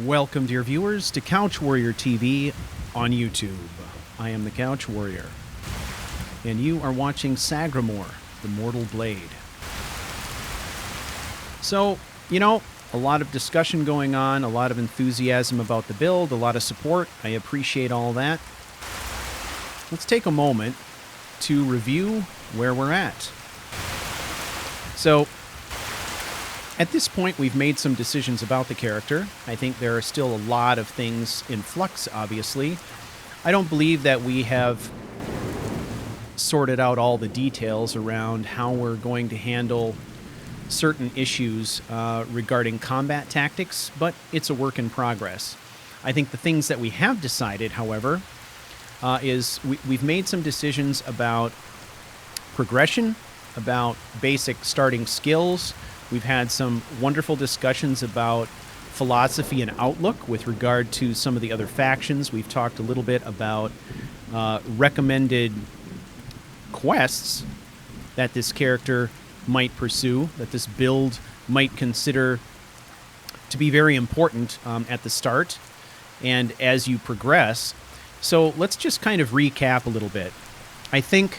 Welcome, dear viewers, to CouchWarrior TV on YouTube. I am the CouchWarrior, and you are watching Sagramour, the Mortal Blade. So, a lot of discussion going on, a lot of enthusiasm about the build, a lot of support. I appreciate all that. Let's take a moment to review where we're at. So, at this point, we've made some decisions about the character. I think there are still a lot of things in flux, obviously. I don't believe that we have sorted out all the details around how we're going to handle certain issues regarding combat tactics, but it's a work in progress. I think the things that we have decided, however, is we've made some decisions about progression, about basic starting skills. We've had some wonderful discussions about philosophy and outlook with regard to some of the other factions. We've talked a little bit about recommended quests that this character might pursue, that this build might consider to be very important at the start and as you progress. So let's just kind of recap a little bit. I think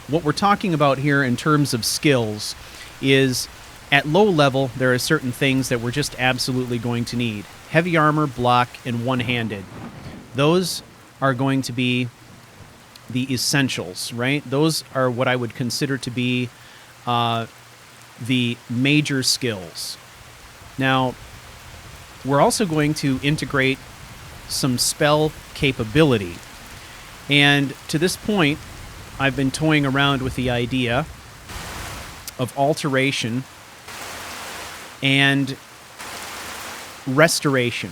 what we're talking about here in terms of skills is at low level, there are certain things that we're just absolutely going to need. Heavy armor, block, and one-handed. Those are going to be the essentials, right? Those are what I would consider to be the major skills. Now, we're also going to integrate some spell capability. And to this point, I've been toying around with the idea of alteration and restoration.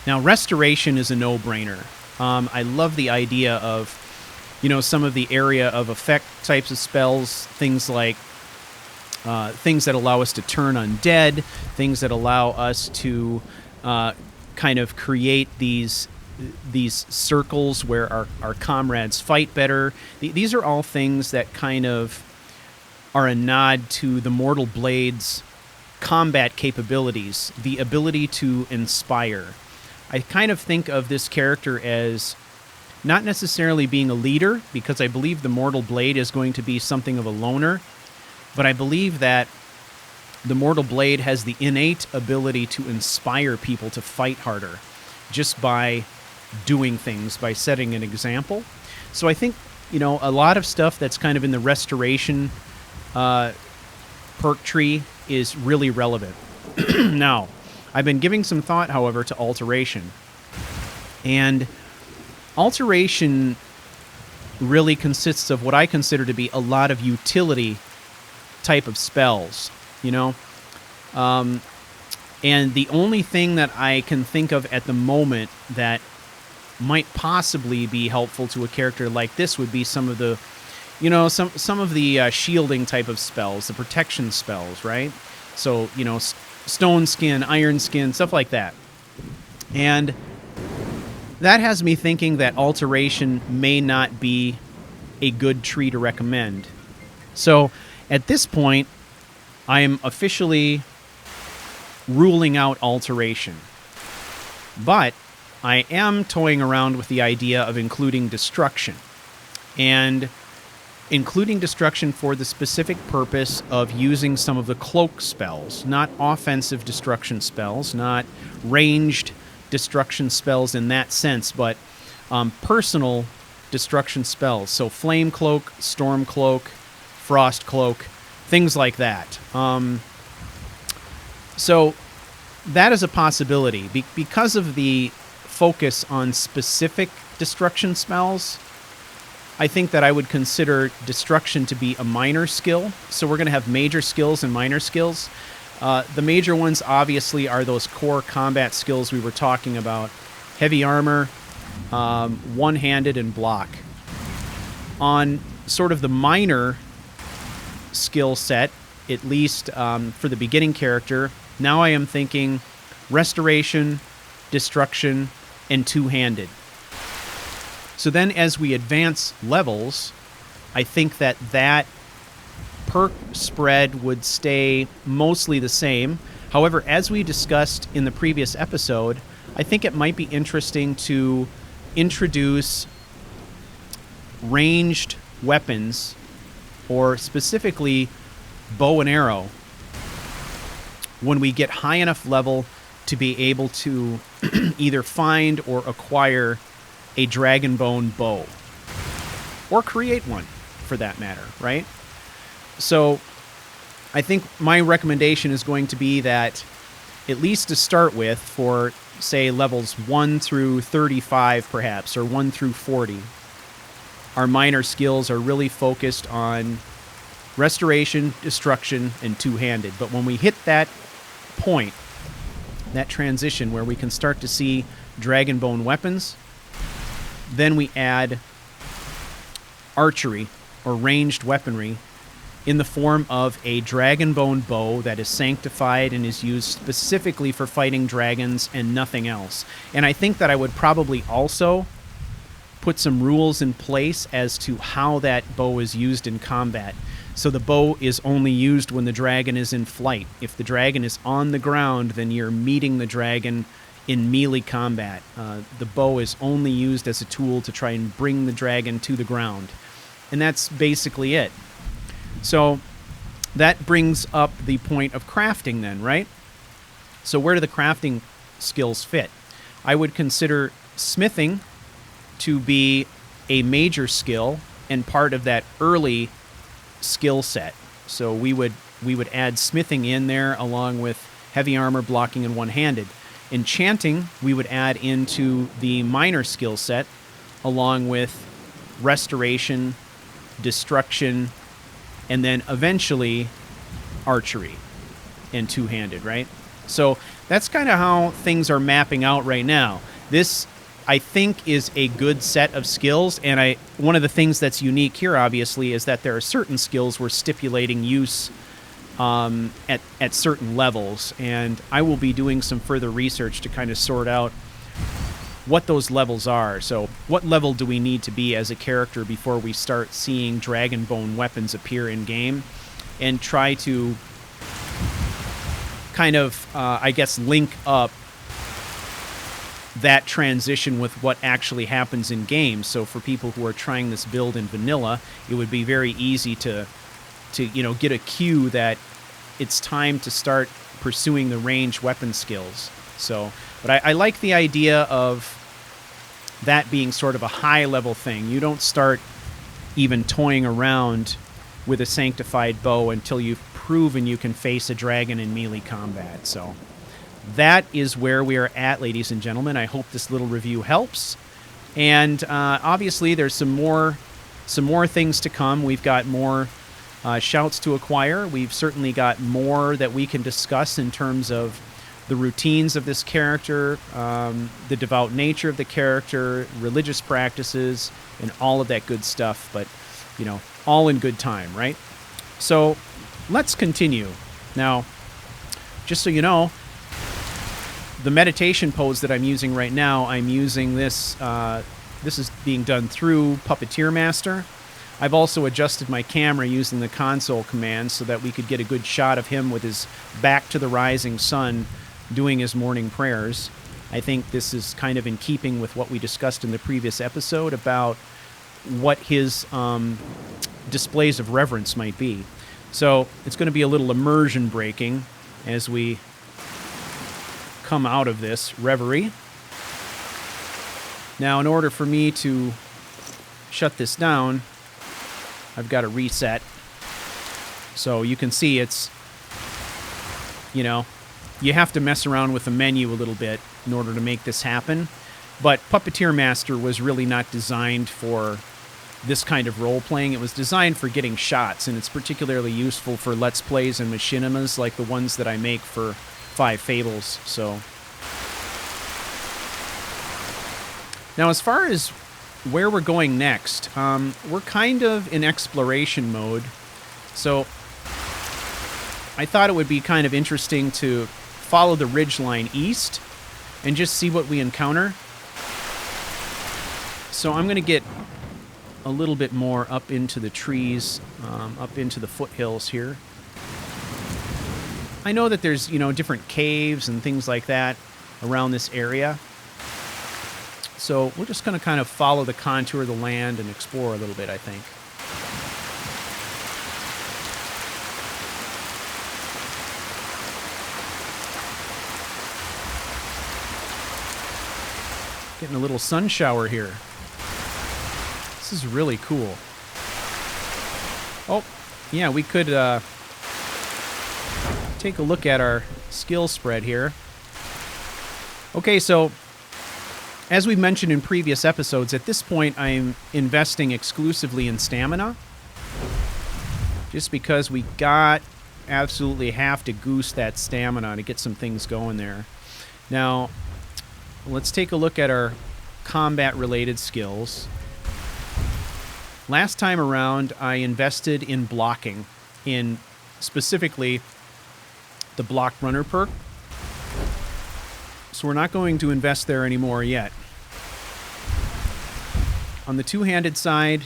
Now, restoration is a no-brainer. I love the idea of, some of the area of effect types of spells, things like things that allow us to turn undead, things that allow us to kind of create these circles where our comrades fight better. These are all things that kind of are a nod to the Mortal Blade's combat capabilities, the ability to inspire. I kind of think of this character as not necessarily being a leader, because I believe the Mortal Blade is going to be something of a loner, but I believe that the Mortal Blade has the innate ability to inspire people to fight harder just by doing things, by setting an example. So I think, a lot of stuff that's kind of in the restoration perk tree is really relevant. Now, I've been giving some thought, however, to alteration. And alteration really consists of what I consider to be a lot of utility type of spells, And the only thing that I can think of at the moment that might possibly be helpful to a character like this would be some of the some of the shielding type of spells, the protection spells, right? So, stone skin, iron skin, stuff like that. And that has me thinking that alteration may not be a good tree to recommend. So, at this point, I am officially ruling out alteration. But I am toying around with the idea of including destruction. And including destruction for the specific purpose of using some of the cloak spells, not offensive destruction spells, not ranged destruction spells in that sense, but personal destruction spells. So flame cloak, storm cloak, frost cloak, things like that. So that is a possibility. Because of the focus on specific destruction spells, I think that I would consider destruction to be a minor skill. So we're going to have major skills and minor skills. The major ones, obviously, are those core combat skills we were talking about. Heavy armor, one-handed, and block. On sort of the minor skill set, at least for the beginning character, now I am thinking restoration, destruction, and two-handed. So then as we advance levels, I think that perk spread would stay mostly the same. However, as we discussed in the previous episode, I think it might be interesting to introduce ranged weapons, or specifically bow and arrow, when we get high enough level to be able to either find or acquire a dragonbone bow, or create one for that matter, right? So I think my recommendation is going to be that, at least to start with, for say levels 1 through 35 perhaps, or 1 through 40, our minor skills are really focused on restoration, destruction, and two-handed. But when we hit that point, that transition where we can start to see dragonbone weapons, then we add archery or ranged weaponry in the form of a dragonbone bow that is sanctified and is used specifically for fighting dragons and nothing else. And I think that I would probably also put some rules in place as to how that bow is used in combat. So the bow is only used when the dragon is in flight. If the dragon is on the ground, then you're meeting the dragon in melee combat. The bow is only used as a tool to try and bring the dragon to the ground. And that's basically it. So that brings up the point of crafting then, right? So where do the crafting skills fit? I would consider smithing to be a major skill and part of that early skill set. So we would add smithing in there along with heavy armor, blocking, and one-handed. Enchanting we would add into the minor skill set along with restoration, destruction, and then eventually archery and two-handed, right? So that's kind of how things are mapping out right now. This, I think, is a good set of skills, and one of the things that's unique here, obviously, is that there are certain skills we're stipulating use at certain levels, and I will be doing some further research to kind of sort out what those levels are. So what level do we need to be as a character before we start seeing dragonbone weapons appear in game, and try to kind of, I guess, link up that transition with what actually happens in game. So for people who are trying this build in vanilla, it would be very easy to get a cue that it's time to start pursuing the ranged weapon skills. So, but I like the idea of that being sort of a high level thing. You don't start even toying around with a sanctified bow until you've proven you can face a dragon in melee combat. So that is where we are at, ladies and gentlemen. I hope this little review helps. And obviously there's some more things to come. We've got more shouts to acquire. We've certainly got more that we can discuss in terms of the routines of this character, the devout nature of the character, religious practices, and all of that good stuff. But, all in good time, right? So let's continue. Now, just so you know, the meditation pose that I'm using right now, I'm using this, this is being done through Puppeteer Master. I've also adjusted my camera using the console command so that we could get a good shot of him with his back to the rising sun doing his morning prayers. I think this is kind of in keeping with what we discussed in the previous episode about what his displays of reverence might be. So it's going to be a little immersion breaking as we come out of this reverie. Now, in order for me to shut this down, I've got to reset. So you can see it's, you have to mess around with the menu a little bit in order to make this happen. But Puppeteer Master was really not designed for this kind of role-playing. It was designed for getting shots, and it's particularly useful for Let's Plays and machinimas like the ones that I make for 5 Fables. So now, as far as where we're going next, we're kind of in exploration mode. So I thought it would be kind of interesting to follow the ridgeline east and just see what we encounter. So I'm going to get a little bit more up into the trees, up into the foothills here. I know that there's, different caves and things like that around this area. So we're just going to kind of follow the contour of the land and explore a little bit, I think. Getting a little sun shower here. This is really cool. Oh, yeah, we could take a look at our skill spread here. Okay, so as we mentioned in previous episodes, at this point I'm investing exclusively in stamina. Just because we absolutely have to goose that stamina to get some things going there. Now, let's take a look at our combat-related skills. Last time around, I invested in blocking, in specifically the block runner perk. So we're not going to invest there anymore yet. On the two-handed side,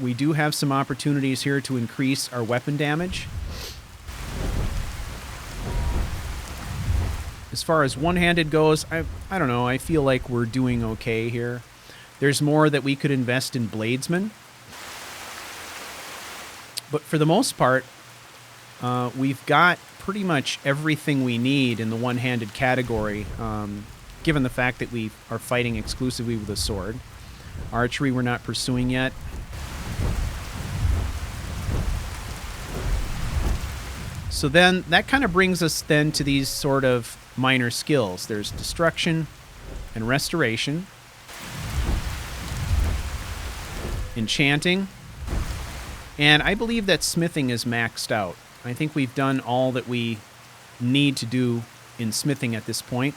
we do have some opportunities here to increase our weapon damage. As far as one-handed goes, I don't know, I feel like we're doing okay here. There's more that we could invest in bladesmen. But for the most part, we've got pretty much everything we need in the one-handed category, given the fact that we are fighting exclusively with a sword. Archery we're not pursuing yet. So then that kind of brings us then to these sort of minor skills. There's destruction and restoration, enchanting, and I believe that smithing is maxed out. I think we've done all that we need to do in smithing at this point.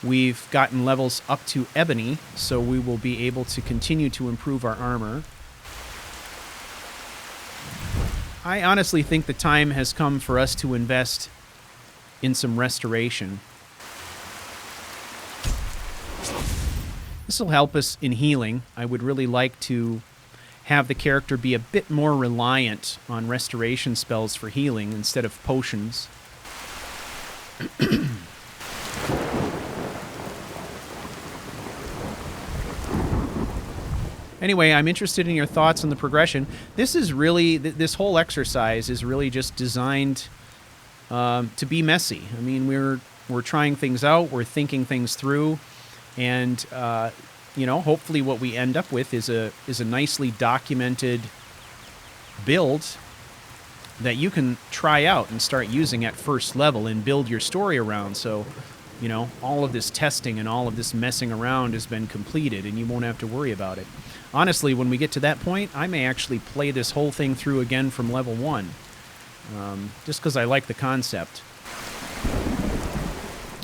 We've gotten levels up to ebony, so we will be able to continue to improve our armor. I honestly think the time has come for us to invest in some restoration. This will help us in healing. I would really like to have the character be a bit more reliant on restoration spells for healing instead of potions. Anyway, I'm interested in your thoughts on the progression. This is really, this whole exercise is really just designed to be messy. I mean, we're trying things out, we're thinking things through, and hopefully what we end up with is a nicely documented build that you can try out and start using at first level and build your story around. So, all of this testing and all of this messing around has been completed, and you won't have to worry about it. Honestly, when we get to that point, I may actually play this whole thing through again from level 1, just because I like the concept.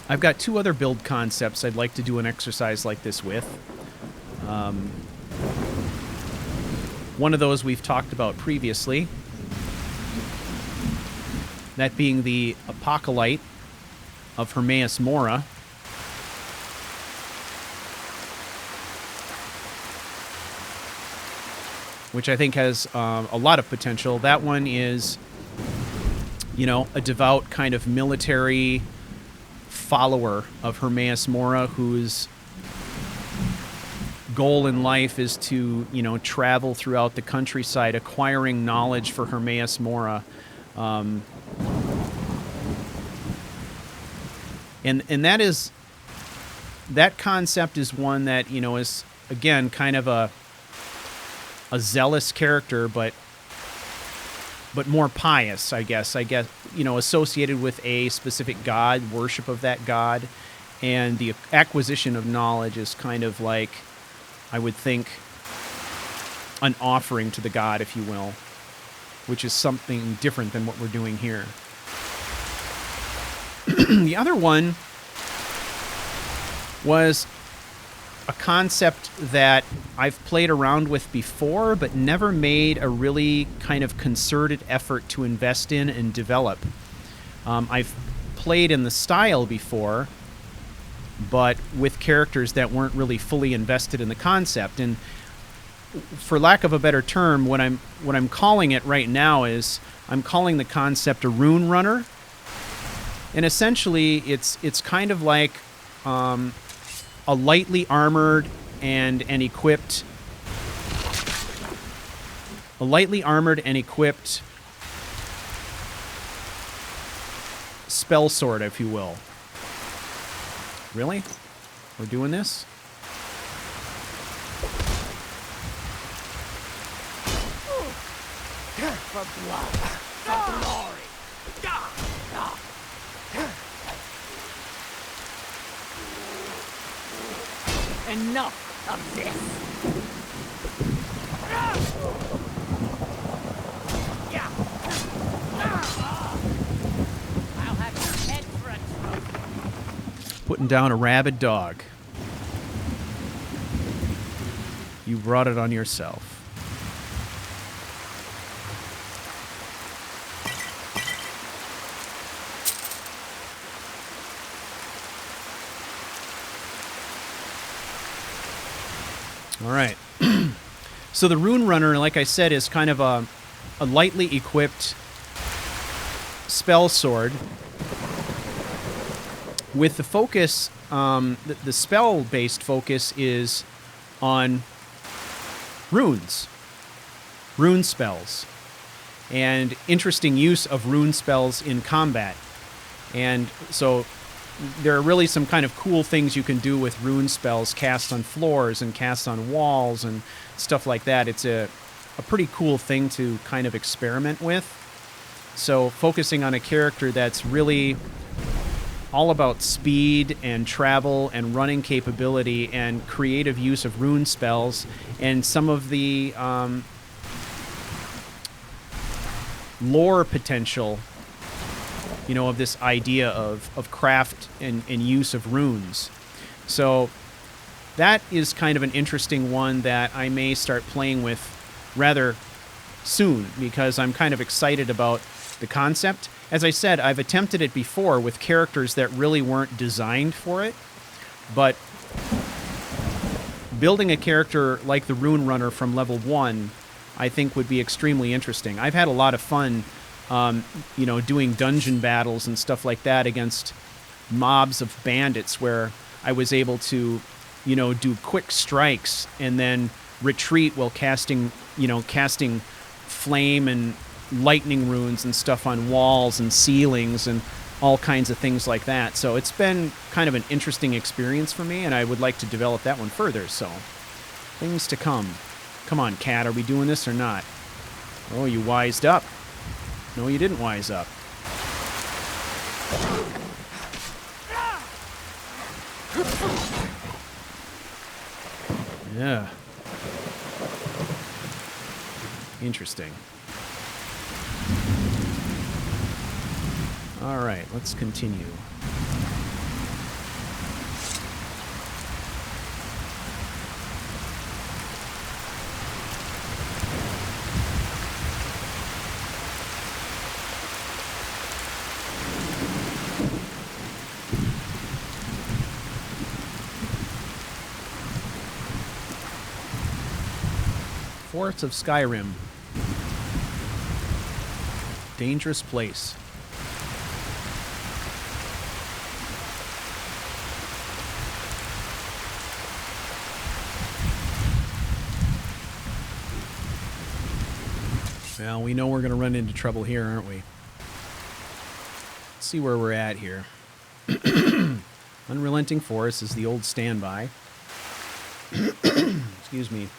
I've got 2 other build concepts I'd like to do an exercise like this with. One of those we've talked about previously, that being the Apocalypse of Hermaeus Mora. Which I think has a lot of potential. That one is, a devout kind of military follower of Hermaeus Mora whose goal in life is to, travel throughout the countryside acquiring knowledge for Hermaeus Mora. And that concept is one that, is, again, kind of a zealous character, but more pious, I guess, associated with a specific god, worship of that god, and the acquisition of knowledge is kind of like, I would think, an offering to the god, if you will, which is something different than what we're doing here. The other one was a concept that I've played around with before, but never made a really kind of concerted effort to invest in and develop. I've played in the style before, but with characters that weren't really fully invested in the concept. And for lack of a better term, what I'm calling it right now is I'm calling the concept a rune runner. And essentially, it's kind of like a lightly armored and equipped spell sword, if you will. Really? We're doing this? For blood, for glory. Enough of this. I'll have your head for a trophy. Putting down a rabid dog. You brought it on yourself. All right. So the Rune Runner, like I said, is kind of a lightly equipped spell sword with the focus, the spell-based focus is on runes, rune spells, and interesting use of rune spells in combat. And so there are really some kind of cool things you can do with rune spells cast on floors and cast on walls and stuff like that. It's a pretty cool thing to kind of experiment with. So focusing on a character that's really all about speed and travel and running capability and creative use of rune spells and some of the lore potential, you know, of this idea of craft and use of runes. So that is kind of an interesting one that I may start playing with rather soon because I'm kind of excited about the concept. As I said, I've attempted it before with characters that really weren't designed for it, but building a character like the Rune Runner from level 1, I think would be extremely interesting. I've had a lot of fun you know, doing dungeon battles and stuff like that against mobs of bandits where I was able to, you know, do quick strikes and then retreat while casting flame and lightning runes and stuff on walls and ceilings and all kinds of things like that. So it's been kind of an interesting experience for me, and I would like to develop that one further. So things to come. Come on, cat, are we doing this or not? Oh, you wised up. No, you didn't wise up. Yeah. Interesting. All right, let's continue. Forests of Skyrim. Dangerous place. Well, we know we're going to run into trouble here, aren't we? Let's see where we're at here. Unrelenting Forest is the old standby. Excuse me.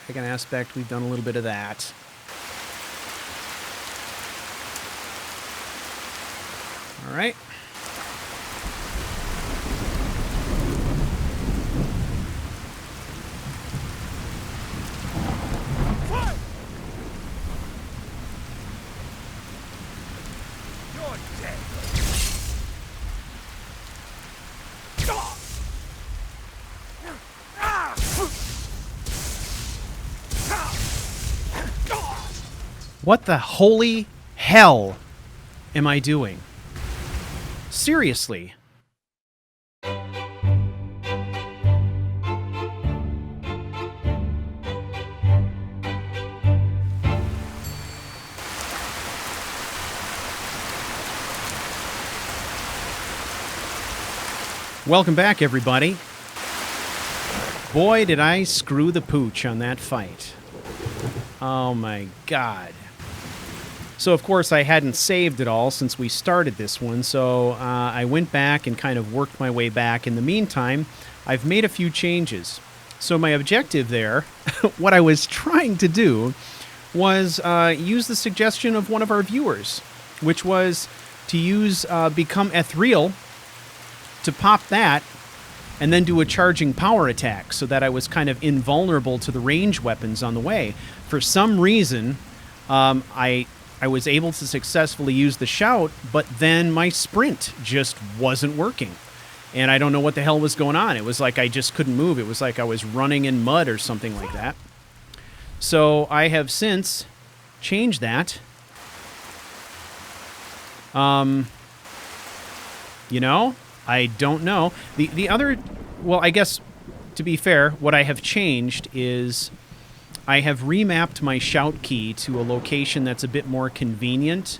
Dragon aspect, we've done a little bit of that. All right. What the holy hell am I doing? Seriously. Welcome back, everybody. Boy, did I screw the pooch on that fight. Oh my god. So, of course, I hadn't saved it all since we started this one, so I went back and kind of worked my way back. In the meantime, I've made a few changes. So my objective there, what I was trying to do, was use the suggestion of one of our viewers, which was to use Become Ethereal to pop that and then do a charging power attack so that I was kind of invulnerable to the range weapons on the way. For some reason, I was able to successfully use the shout, but then my sprint just wasn't working. And I don't know what the hell was going on. It was like I just couldn't move. It was like I was running in mud or something like that. So I have since changed that. You know, I don't know. The other, well, I guess, to be fair, what I have changed is I have remapped my shout key to a location that's a bit more convenient.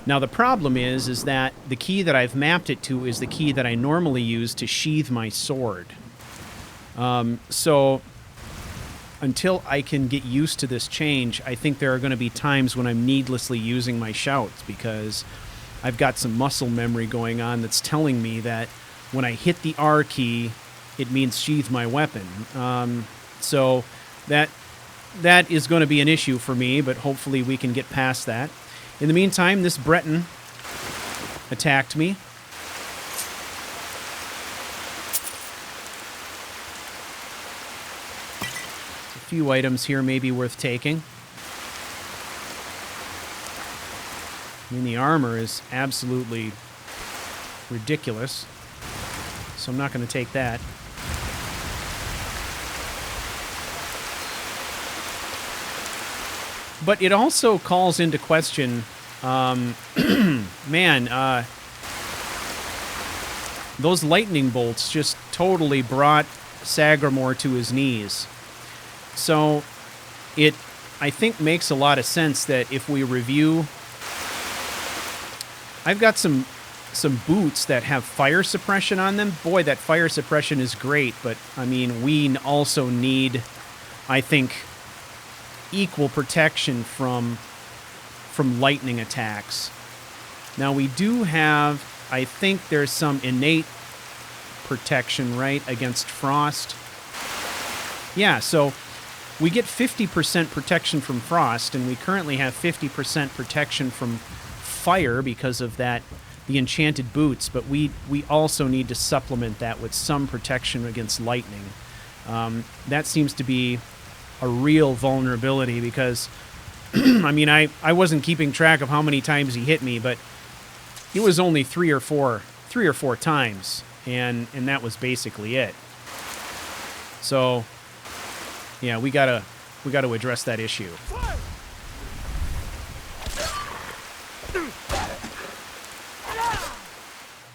Now, the problem is that the key that I've mapped it to is the key that I normally use to sheathe my sword. So until I can get used to this change, I think there are going to be times when I'm needlessly using my shouts because I've got some muscle memory going on that's telling me that when I hit the R key, it means sheathe my weapon. So that is going to be an issue for me, but hopefully we can get past that. In the meantime, this Breton attacked me. A few items here may be worth taking. I mean, the armor is absolutely ridiculous, so I'm not going to take that. But it also calls into question, man, those lightning bolts just totally brought Sagramour to his knees. So it, I think, makes a lot of sense that if we review... I've got some boots that have fire suppression on them. Boy, that fire suppression is great, but, I mean, we also need, I think, equal protection from lightning attacks. Now, we do have, I think there's some innate protection, right, against frost. Yeah, so we get 50% protection from frost, and we currently have 50% protection from fire because of that, the enchanted boots, but we also need to supplement that with some protection against lightning. That seems to be a real vulnerability because, I mean, I wasn't keeping track of how many times he hit me, but it was only three or four times, and that was basically it. So, yeah, we gotta address that issue.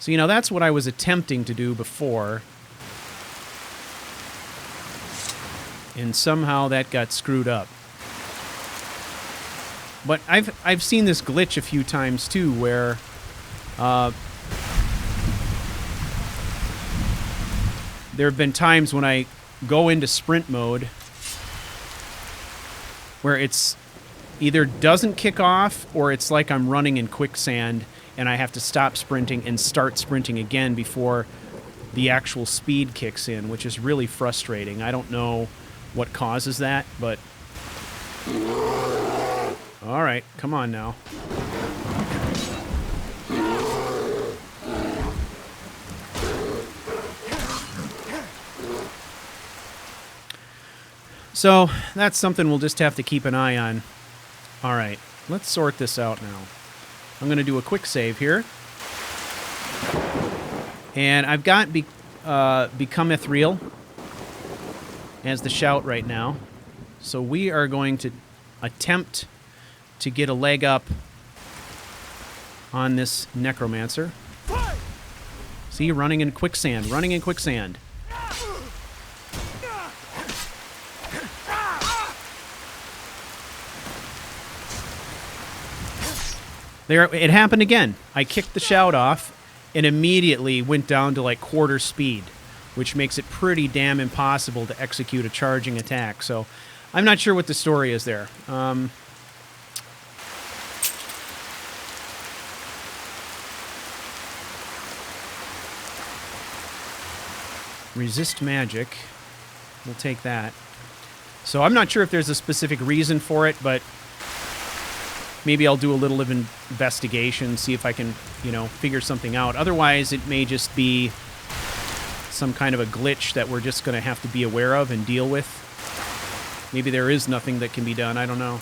So, you know, that's what I was attempting to do before. And somehow that got screwed up. But I've seen this glitch a few times too, where there have been times when I go into sprint mode where it's either doesn't kick off or it's like I'm running in quicksand and I have to stop sprinting and start sprinting again before the actual speed kicks in, which is really frustrating. I don't know what causes that, but... All right, come on now. So, that's something we'll just have to keep an eye on. All right, let's sort this out now. I'm going to do a quick save here. And I've got Become Ethereal as the shout right now. So we are going to attempt to get a leg up on this necromancer. See, running in quicksand, running in quicksand. There, it happened again. I kicked the shout off, and immediately went down to like quarter speed, which makes it pretty damn impossible to execute a charging attack. So I'm not sure what the story is there. Resist magic. We'll take that. So I'm not sure if there's a specific reason for it, but maybe I'll do a little of investigation, see if I can, you know, figure something out. Otherwise, it may just be some kind of a glitch that we're just going to have to be aware of and deal with. Maybe there is nothing that can be done. I don't know.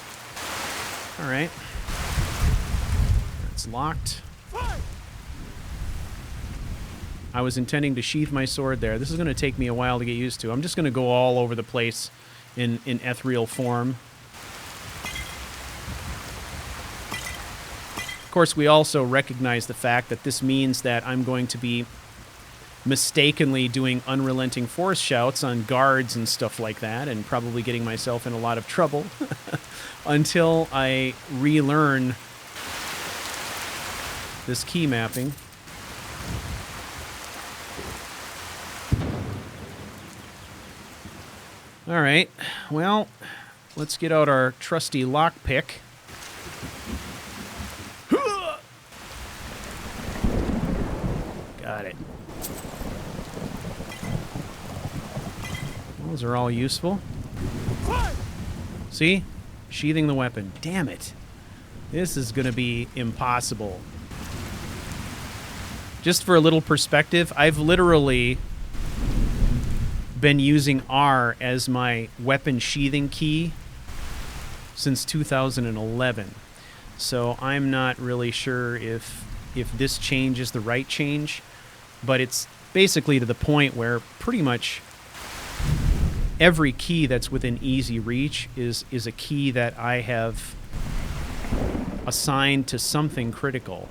All right. It's locked. I was intending to sheath my sword there. This is going to take me a while to get used to. I'm just going to go all over the place in ethereal form. Of course, we also recognize the fact that this means that I'm going to be mistakenly doing unrelenting force shouts on guards and stuff like that, and probably getting myself in a lot of trouble until I relearn this key mapping. All right, well, let's get out our trusty lockpick. Got it. Those are all useful. See? Sheathing the weapon. Damn it. This is going to be impossible. Just for a little perspective, I've literally been using R as my weapon sheathing key since 2011. So I'm not really sure if this change is the right change, but it's basically to the point where pretty much every key that's within easy reach is a key that I have assigned to something critical.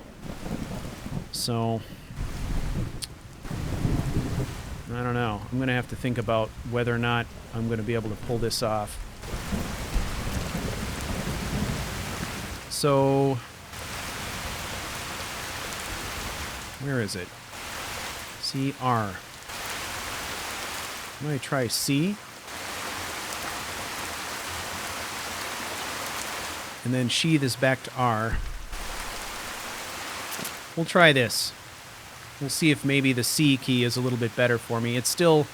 So I don't know. I'm going to have to think about whether or not I'm going to be able to pull this off. So, where is it? C, R. I'm going to try C. And then sheath is back to R. We'll try this. We'll see if maybe the C key is a little bit better for me. It's still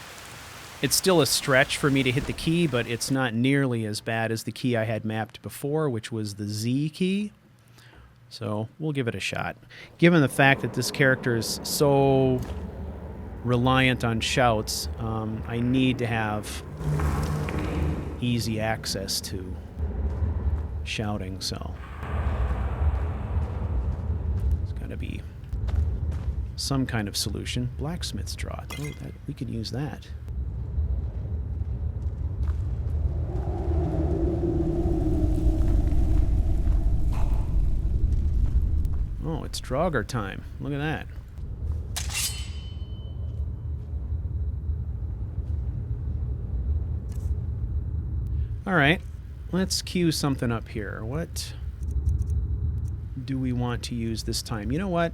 a stretch for me to hit the key, but it's not nearly as bad as the key I had mapped before, which was the Z key. So we'll give it a shot. Given the fact that this character is so reliant on shouts, I need to have easy access to shouting, so it's got to be some kind of solution. Blacksmith's draught. Oh, that, we could use that. Oh, it's Draugr time. Look at that. All right, let's queue something up here. What do we want to use this time? You know what?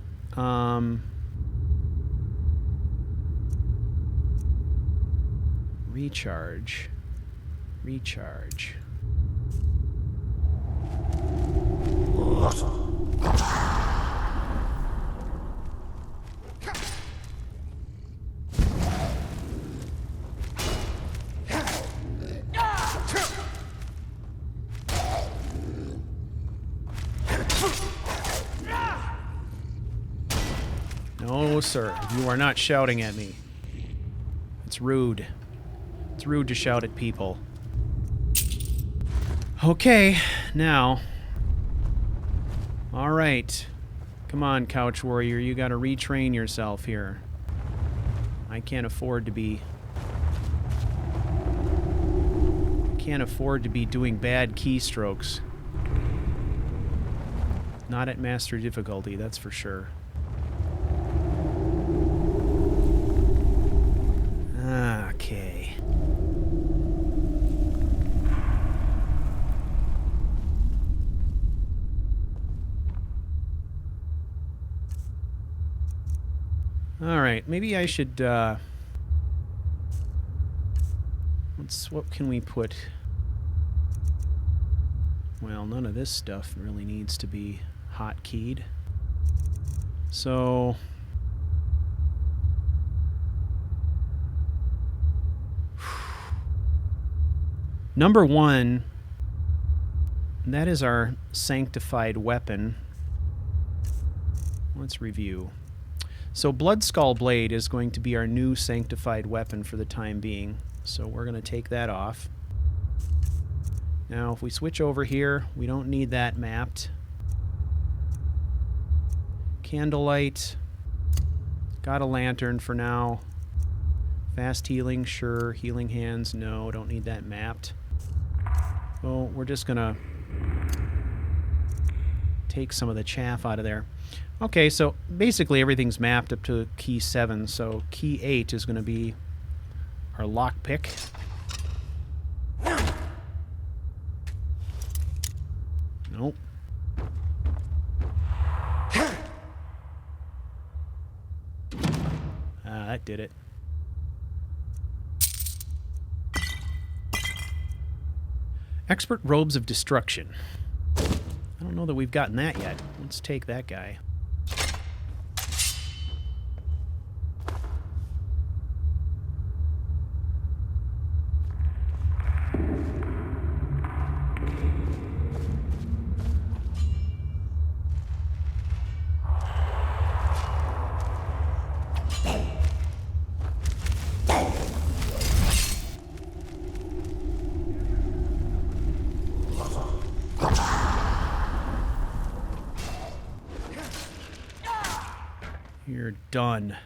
Recharge. Recharge. No, sir. You are not shouting at me. It's rude. It's rude to shout at people. Okay, now. All right. Come on, CouchWarrior. You gotta retrain yourself here. I can't afford to be... Can't afford to be doing bad keystrokes. Not at master difficulty, that's for sure. Okay. Alright, maybe I should, what can we put? Well, none of this stuff really needs to be hotkeyed. So... Number 1, that is our sanctified weapon. Let's review. So Blood Skull Blade is going to be our new sanctified weapon for the time being. So we're going to take that off. Now, if we switch over here, we don't need that mapped. Candlelight. Got a lantern for now. Fast healing, sure. Healing hands, no. Don't need that mapped. Well, we're just going to take some of the chaff out of there. Okay, so basically everything's mapped up to key 7. So key 8 is going to be our lockpick. Nope. That did it. Expert Robes of Destruction. I don't know that we've gotten that yet. Let's take that guy. You're done.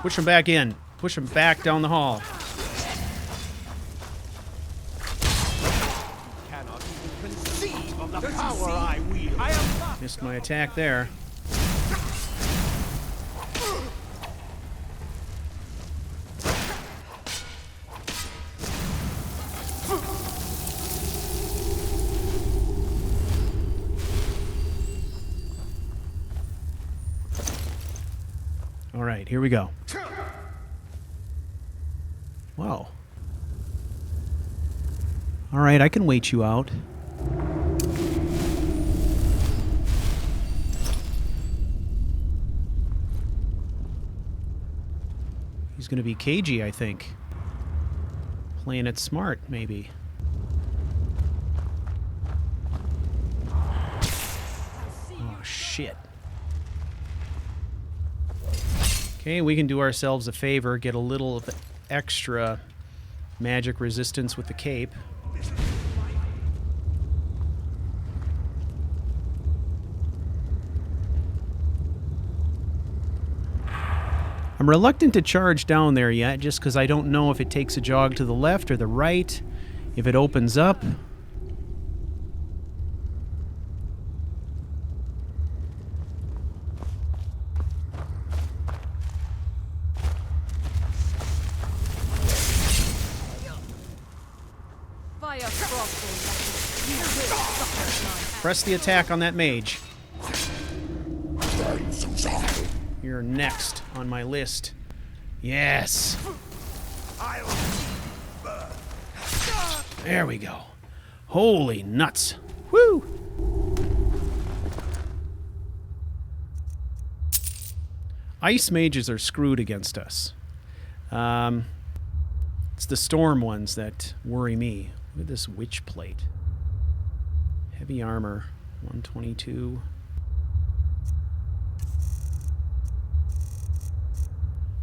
Push him back in. Push him back down the hall. Cannot even conceive of the power I wield. Missed my attack there. All right, here we go. Whoa. All right, I can wait you out. He's going to be cagey, I think. Playing it smart, maybe. Oh, shit. Okay, we can do ourselves a favor, get a little of the extra magic resistance with the cape. I'm reluctant to charge down there yet, just because I don't know if it takes a jog to the left or the right, if it opens up. Press the attack on that mage. You're next on my list. Yes. There we go. Holy nuts. Woo! Ice mages are screwed against us. It's the storm ones that worry me. Look at this witch plate. Heavy armor, 122.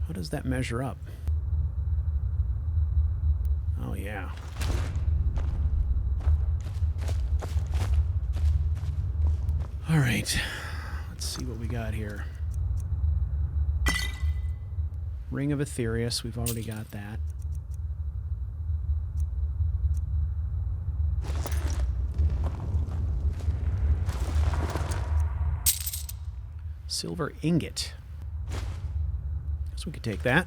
How does that measure up? Oh, yeah. All right. Let's see what we got here. Ring of Aetherius. We've already got that. Silver ingot. Guess we could take that.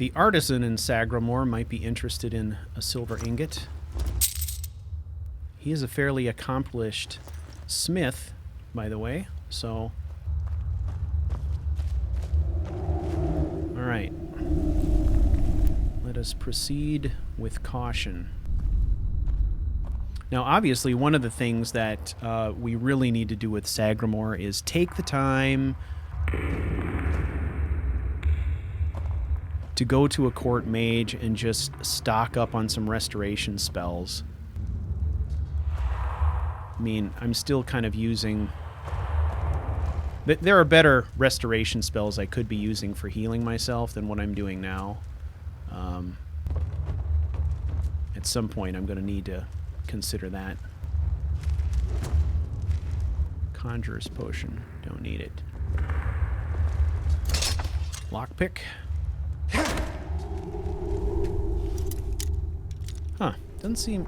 The artisan in Sagramour might be interested in a silver ingot. He is a fairly accomplished smith, by the way, so... Alright. Let us proceed with caution. Now, obviously, one of the things that we really need to do with Sagramour is take the time to go to a court mage and just stock up on some restoration spells. I mean, I'm still kind of using... There are better restoration spells I could be using for healing myself than what I'm doing now. At some point, I'm going to need to consider that. Conjurer's Potion. Don't need it. Lockpick. Huh. Doesn't seem...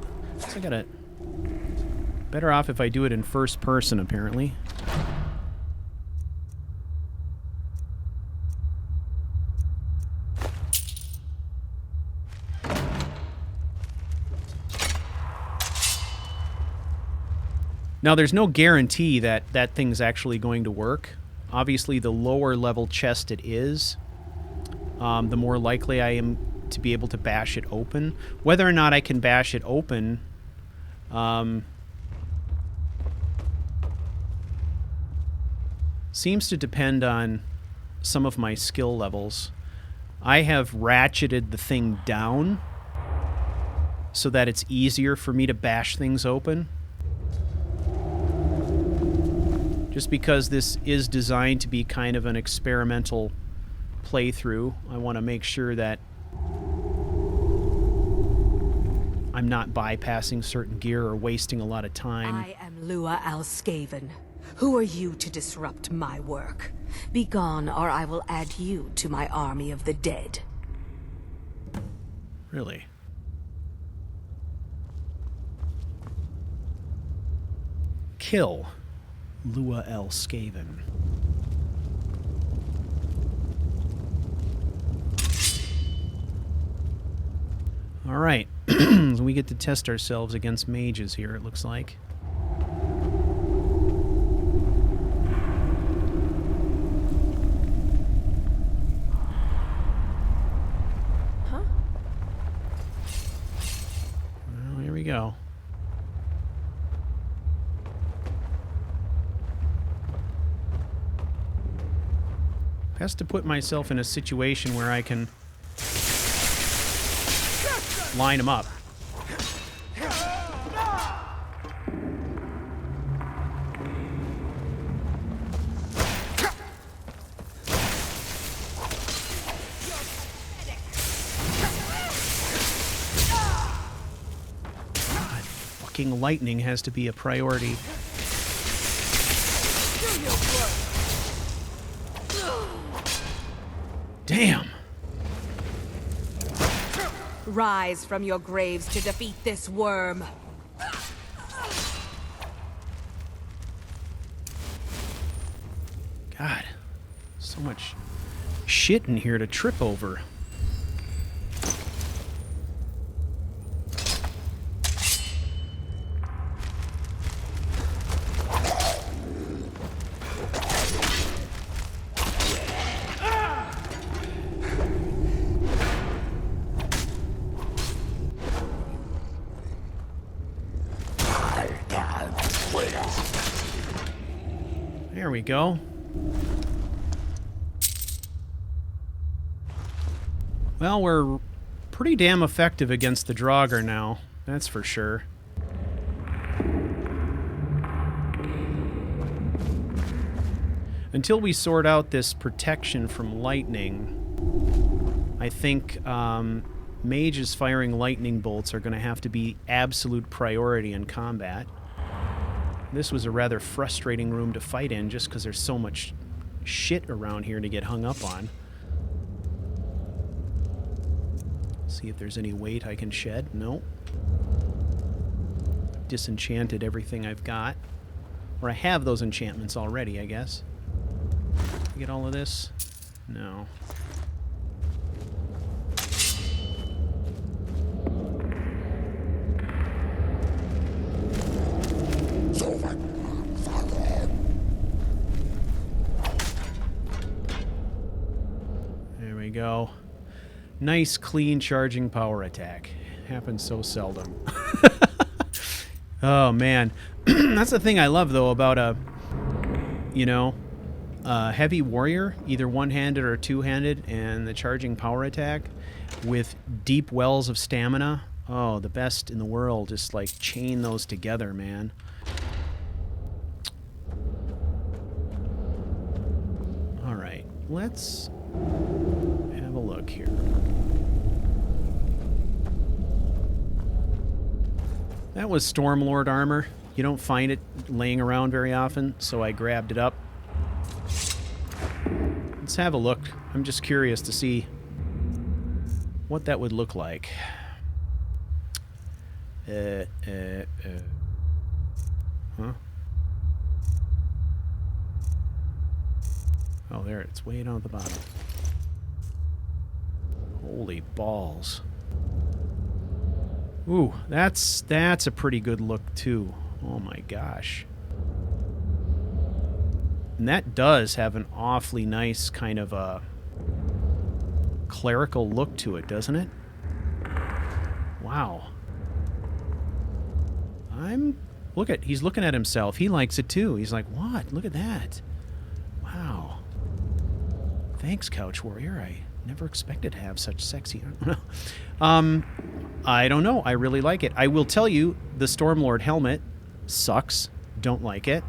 I got it. Better off if I do it in first person, apparently. Now, there's no guarantee that that thing's actually going to work. Obviously, the lower level chest it is, the more likely I am to be able to bash it open. Whether or not I can bash it open, seems to depend on some of my skill levels. I have ratcheted the thing down so that it's easier for me to bash things open. Just because this is designed to be kind of an experimental playthrough, I want to make sure that I'm not bypassing certain gear or wasting a lot of time. I am Lua Alskaven. Who are you to disrupt my work? Be gone, or I will add you to my army of the dead. Really? Kill Lua Alskaven. All right. So we get to test ourselves against mages here, it looks like. Huh? Well, here we go. Has to put myself in a situation where I can line them up. God, fucking lightning has to be a priority. Damn. Rise from your graves to defeat this worm. God, so much shit in here to trip over. There we go. Well, we're pretty damn effective against the Draugr now, that's for sure. Until we sort out this protection from lightning, I think mages firing lightning bolts are going to have to be absolute priority in combat. This was a rather frustrating room to fight in just because there's so much shit around here to get hung up on. See if there's any weight I can shed. Nope. Disenchanted everything I've got. Or I have those enchantments already, I guess. Get all of this? No. Nice, clean charging power attack. Happens so seldom. Oh, man. That's the thing I love, though, about a heavy warrior, either one-handed or two-handed, and the charging power attack with deep wells of stamina. Oh, the best in the world. Just, like, chain those together, man. All right. Let's have a look here. That was Stormlord armor. You don't find it laying around very often, so I grabbed it up. Let's have a look. I'm just curious to see what that would look like. Huh? Oh, there, it's way down at the bottom. Holy balls. Ooh, that's a pretty good look, too. Oh my gosh. And that does have an awfully nice kind of a clerical look to it, doesn't it? Wow. He's looking at himself. He likes it too. He's like, what? Look at that. Wow. Thanks, CouchWarrior. I never expected to have such sexy... I don't know. I really like it. I will tell you, the Stormlord helmet sucks. Don't like it.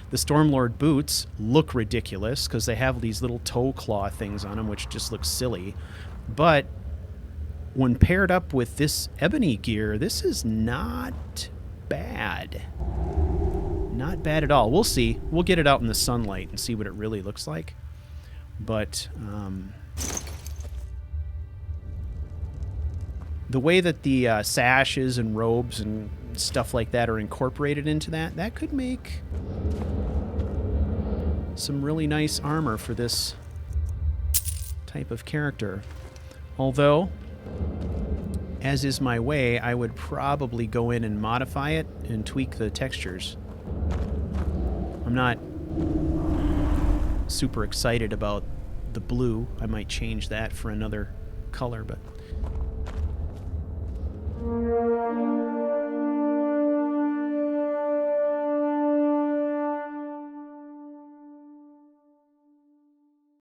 The Stormlord boots look ridiculous because they have these little toe claw things on them, which just looks silly. But when paired up with this ebony gear, this is not bad. Not bad at all. We'll see. We'll get it out in the sunlight and see what it really looks like. But the way that the sashes and robes and stuff like that are incorporated into that could make some really nice armor for this type of character. Although, as is my way, I would probably go in and modify it and tweak the textures. I'm not super excited about the blue. I might change that for another color, but...